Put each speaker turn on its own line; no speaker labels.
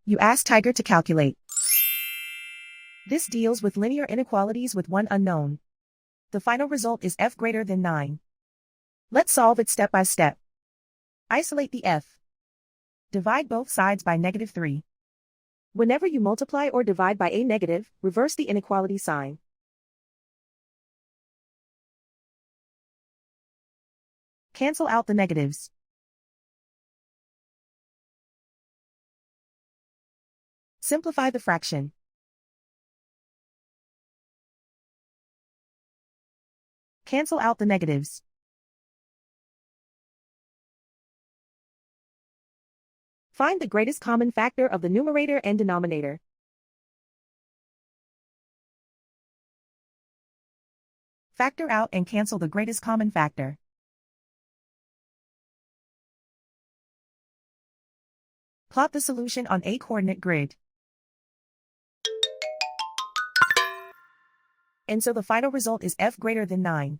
You ask Tiger to calculate. This deals with linear inequalities with one unknown. The final result is f greater than 9. Let's solve it step by step. Isolate the f. Divide both sides by -3. Whenever you multiply or divide by a negative, reverse the inequality sign. Cancel out the negatives. Simplify the fraction. Cancel out the negatives. Find the greatest common factor of the numerator and denominator. Factor out and cancel the greatest common factor. Plot the solution on a coordinate grid. And so the final result is f greater than 9.